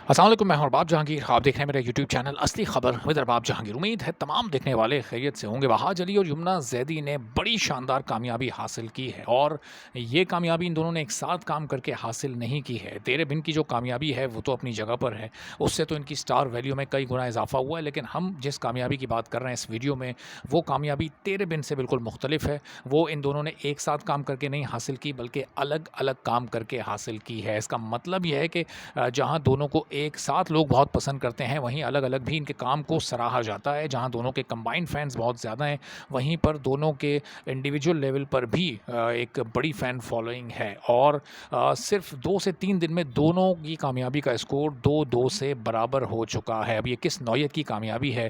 अस्सलाम वालेकुम, मैं हूं अरबाब जहांगीर। आप देख रहे हैं मेरा यूट्यूब चैनल असली खबर विद अरबाब जहांगीर। उम्मीद है तमाम देखने वाले खैरियत से होंगे। वहाज अली और यमुना जैदी ने बड़ी शानदार कामयाबी हासिल की है और ये कामयाबी इन दोनों ने एक साथ काम करके हासिल नहीं की है। तेरे बिन की जो कामयाबी है वो तो अपनी जगह पर है, उससे तो इनकी स्टार वैल्यू में कई गुना इजाफा हुआ है। लेकिन हम जिस कामयाबी की बात कर रहे हैं इस वीडियो में, वो कामयाबी तेरे बिन से बिल्कुल मुख्तलिफ है। वो इन दोनों ने एक साथ काम करके नहीं हासिल की, बल्कि अलग अलग काम करके हासिल की है। इसका मतलब यह है कि जहाँ दोनों को एक साथ लोग बहुत पसंद करते हैं, वहीं अलग-अलग भी इनके काम को सराहा जाता है। जहाँ दोनों के कंबाइंड फैन्स बहुत ज़्यादा हैं, वहीं पर दोनों के इंडिविजुअल लेवल पर भी एक बड़ी फ़ैन फॉलोइंग है। और सिर्फ 2 से 3 दिन में दोनों की कामयाबी का स्कोर 2-2 से बराबर हो चुका है। अब ये किस नौइयत की कामयाबी है,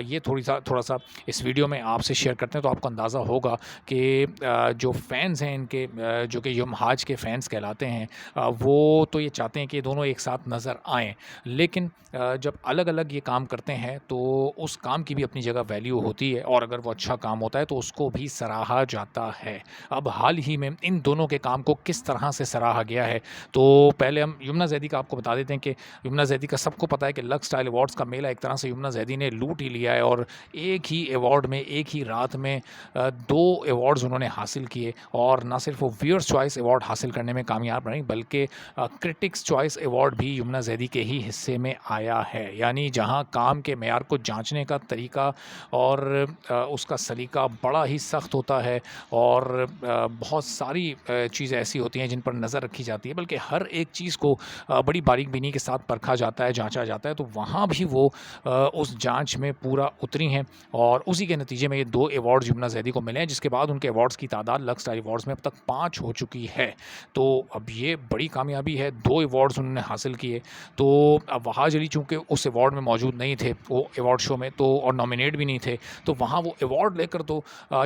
ये थोड़ा-सा इस वीडियो में आपसे शेयर करते हैं तो आपको अंदाज़ा होगा कि जो फैन्स हैं इनके, जो कि यमहाज के फैन्स कहलाते हैं, वो तो ये चाहते हैं कि दोनों एक साथ नज़र आएँ। लेकिन जब अलग-अलग ये काम करते हैं तो उस काम की भी अपनी जगह वैल्यू होती है, और अगर वो अच्छा काम होता है तो उसको भी सराहा जाता है। अब हाल ही में इन दोनों के काम को किस तरह से सराहा गया है, तो पहले हम यमुना ज़ैदी का आपको बता देते हैं कि यमुना ज़ैदी का सबको पता है कि लक्स स्टाइल अवार्ड्स का मेला एक तरह से यमुना ज़ैदी ने लूट ही लिया है। और एक ही अवार्ड में, एक ही रात में 2 अवार्ड्स उन्होंने हासिल किए। और ना सिर्फ वो व्यूअर्स चॉइस अवार्ड हासिल करने में कामयाब रहीं, बल्कि क्रिटिक्स चॉइस अवार्ड भी यमुना ज़ैदी के ही हिस्से में आया है। यानी जहां काम के मेयार को जांचने का तरीका और उसका सलीका बड़ा ही सख्त होता है, और बहुत सारी चीज़ें ऐसी होती हैं जिन पर नज़र रखी जाती है, बल्कि हर एक चीज़ को बड़ी बारीक बीनी के साथ परखा जाता है, जांचा जाता है। तो वहाँ भी वो उस जांच में पूरा उतरी हैं, और उसी के नतीजे में ये 2 अवार्ड्स यमुना ज़ैदी को मिले हैं, जिसके बाद उनके अवार्ड्स की तादाद लक्स स्टाइल अवार्ड्स में अब तक 5 हो चुकी है। तो अब ये बड़ी कामयाबी है, 2 अवार्ड्स उन्होंने हासिल किए। तो अब वहाज अली चूँकि उस अवार्ड में मौजूद नहीं थे, वो अवार्ड शो में, तो और नॉमिनेट भी नहीं थे, तो वहाँ वो अवार्ड लेकर तो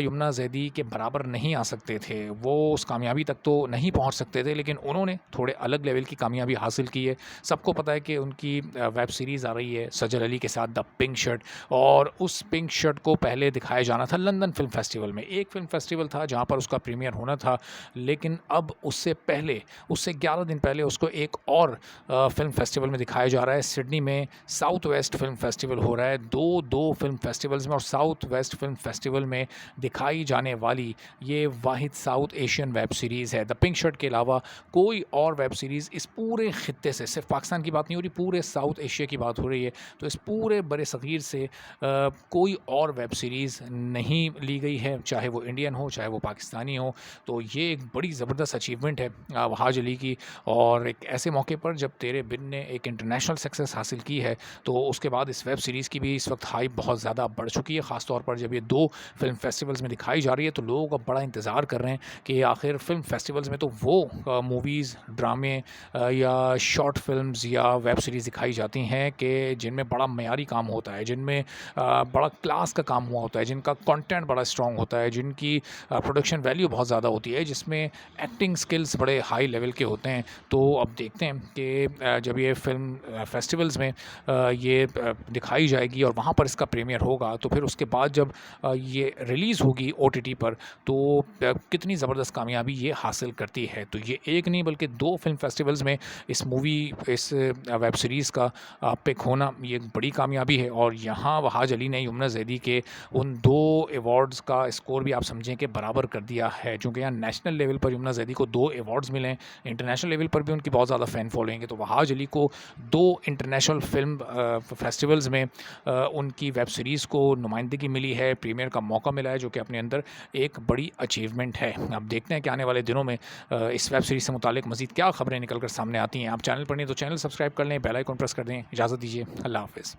यमुना ज़ैदी के बराबर नहीं आ सकते थे। वो उस कामयाबी तक तो नहीं पहुँच सकते थे, लेकिन उन्होंने थोड़े अलग लेवल की कामयाबी हासिल की है। सबको पता है कि उनकी वेब सीरीज़ आ रही है सजल अली के साथ, द पिंक शर्ट, और उस पिंक शर्ट को पहले दिखाया जाना था लंदन फ़िल्म फेस्टिवल में। एक फ़िल्म फेस्टिवल था जहाँ पर उसका प्रीमियर होना था, लेकिन अब उससे पहले, उससे 11 दिन पहले उसको एक और फ़िल्म फेस्टिवल में दिखाया जा रहा है। सिडनी में साउथ वेस्ट फ़िल्म फेस्टिवल हो रहा है। 2 फ़िल्म फेस्टिवल्स में, और साउथ वेस्ट फ़िल्म फेस्टिवल में दिखाई जाने वाली ये वाहिद साउथ एशियन वेब सीरीज़ है। द पिंक शर्ट के अलावा कोई और वेब सीरीज़ इस पूरे ख़ित्ते से, सिर्फ पाकिस्तान की बात नहीं हो रही, पूरे साउथ एशिया की बात हो रही है, तो इस पूरे बड़े-सग़ीर से कोई और वेब सीरीज़ नहीं ली गई है, चाहे वो इंडियन हो, चाहे वो पाकिस्तानी हो। तो ये एक बड़ी ज़बरदस्त अचीवमेंट है वहाज अली की, और एक ऐसे मौके पर जब तेरे बिन ने एक इंटरनेशनल सक्सेस हासिल की है, तो उसके बाद इस वेब सीरीज़ की भी इस वक्त हाइप बहुत ज़्यादा बढ़ चुकी है। ख़ास तौर पर जब ये 2 फ़िल्म फेस्टिवल्स में दिखाई जा रही है, तो लोग अब बड़ा इंतज़ार कर रहे हैं कि आखिर फ़िल्म फेस्टिवल्स में तो वो मूवीज़, ड्रामे या शॉर्ट फ़िल्म्स या वेब सीरीज़ दिखाई जाती हैं कि जिनमें बड़ा मयारी काम होता है, जिनमें बड़ा क्लास का काम हुआ होता है, जिनका कंटेंट बड़ा स्ट्रॉन्ग होता है, जिनकी प्रोडक्शन वैल्यू बहुत ज़्यादा होती है, जिसमें एक्टिंग स्किल्स बड़े हाई लेवल के होते हैं। तो अब देखते हैं कि जब ये फ़िल्म फेस्टिवल्स में ये दिखाई जाएगी और वहाँ पर इसका प्रीमियर होगा, तो फिर उसके बाद जब ये रिलीज़ होगी ओटीटी पर, तो कितनी ज़बरदस्त कामयाबी ये हासिल करती है। तो ये एक नहीं बल्कि 2 फ़िल्म फेस्टिवल्स में इस मूवी, इस वेब सीरीज़ का पिक होना, ये एक बड़ी कामयाबी है। और यहाँ वहाज अली ने यमुना ज़ैदी के उन 2 अवार्ड्स का स्कोर भी आप समझें कि बराबर कर दिया है। चूँकि यहाँ नेशनल लेवल पर यमुना ज़ैदी को 2 अवार्ड्स मिले हैं, इंटरनेशनल लेवल पर भी उनकी बहुत ज़्यादा फ़ैन फॉलोइंग है। तो वहाज अली को 2 इंटरनेशनल फ़िल्म फेस्टिवल्स में उनकी वेब सीरीज़ को नुमाइंदगी मिली है, प्रीमियर का मौका मिला है, जो कि अपने अंदर एक बड़ी अचीवमेंट है। अब देखते हैं कि आने वाले दिनों में इस वेब सीरीज़ से मुतालिक मज़ीद क्या ख़बरें निकल कर सामने आती हैं। आप चैनल पर नहीं तो चैनल सब्सक्राइब कर लें, बेल आइकन प्रेस कर दें। इजाज़त दीजिए, अल्लाह हाफ़िज़।